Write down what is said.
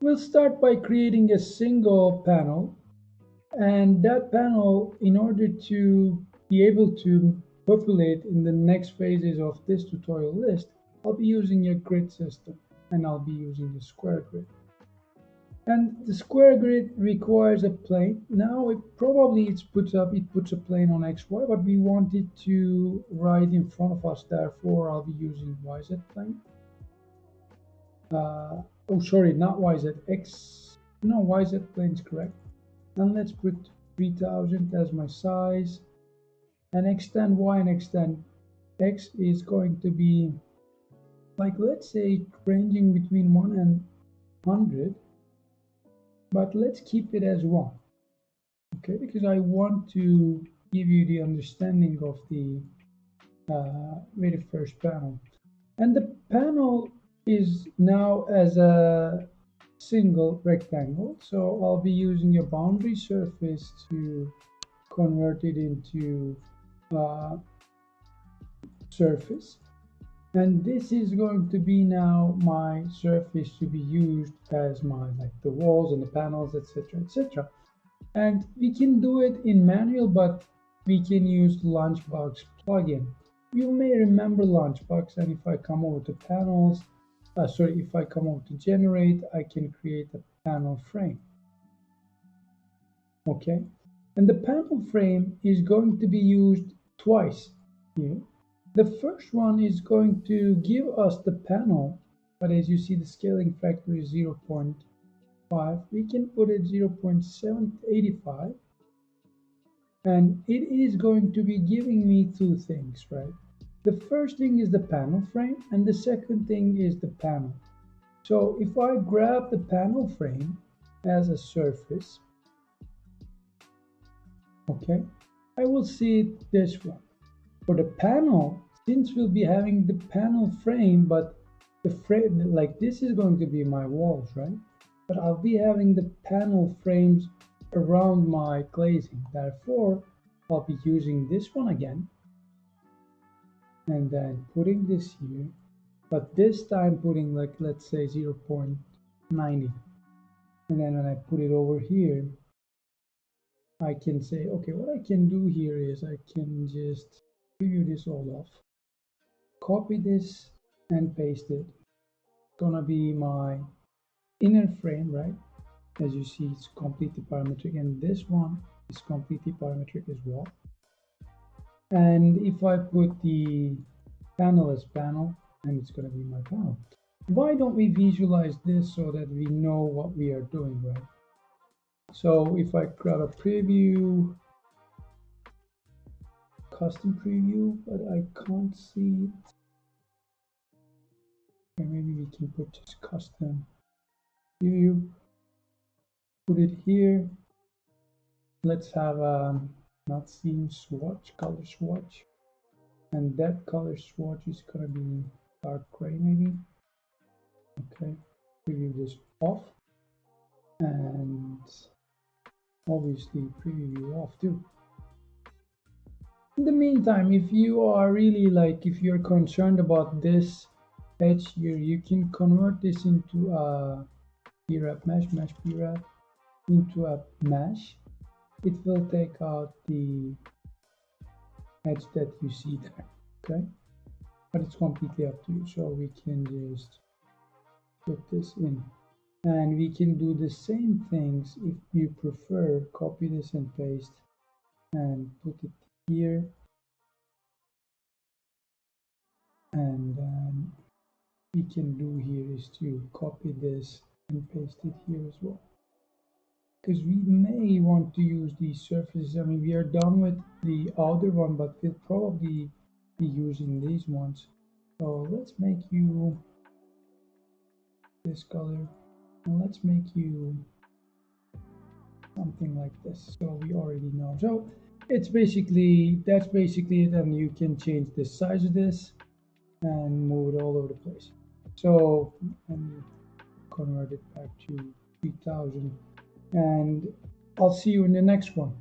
We'll start by creating a single panel, and that panel, in order to be able to populate in the next phases of this tutorial list, I'll be using a grid system, and I'll be using the square grid. And the square grid requires a plane. Now it puts a plane on XY, but we want it to right in front of us. Therefore, I'll be using YZ plane. Oh, sorry, not YZ, X. No, YZ plane is correct. And let's put 3000 as my size. And extend Y and extend X is going to be, like, let's say ranging between 1 and 100. But let's keep it as 1. Okay, because I want to give you the understanding of the very first panel. And the panel is now as a single rectangle, so I'll be using a boundary surface to convert it into surface. And this is going to be now my surface to be used as my, like, the walls and the panels, etc., etc. And we can do it in manual, but we can use LunchBox plugin. You may remember LunchBox, and if I come over to panels, if I come over to generate, I can create a panel frame. Okay, and the panel frame is going to be used twice here. The first one is going to give us the panel, but as you see, the scaling factor is 0.5. We can put it 0.785. And it is going to be giving me two things, right? The first thing is the panel frame, and the second thing is the panel. So if I grab the panel frame as a surface, okay, I will see it this one. For the panel, since we'll be having the panel frame, but the frame, like, this is going to be my walls, right? But I'll be having the panel frames around my glazing. Therefore, I'll be using this one again, and then putting this here, but this time putting, like, let's say 0.90. And then when I put it over here, I can say, okay, what I can do here is I can just preview this all off, copy this and paste it. It's gonna be my inner frame, right? As you see, it's completely parametric, and this one is completely parametric as well. And if I put the panel as panel, and it's going to be my panel. Why don't we visualize this so that we know what we are doing, right? So if I grab a preview, custom preview, but I can't see it. Okay, maybe we can put just custom preview, put it here. Let's have a not seeing swatch, color swatch. And that color swatch is going to be dark gray, maybe. Okay, preview this off, and obviously preview view off too. In the meantime, if you are really, like, if you're concerned about this edge here, you can convert this into a PRAP mesh PRAP into a mesh. It will take out the edge that you see there, okay? But it's completely up to you. So we can just put this in, and we can do the same things if you prefer. Copy this and paste and put it here, and we can do here is to copy this and paste it here as well, because we may want to use these surfaces. I mean, we are done with the outer one, but we'll probably be using these ones. So let's make you this color, and let's make you something like this, so we already know. So it's basically, that's basically it, and you can change the size of this and move it all over the place. So let me convert it back to 3000, and I'll see you in the next one.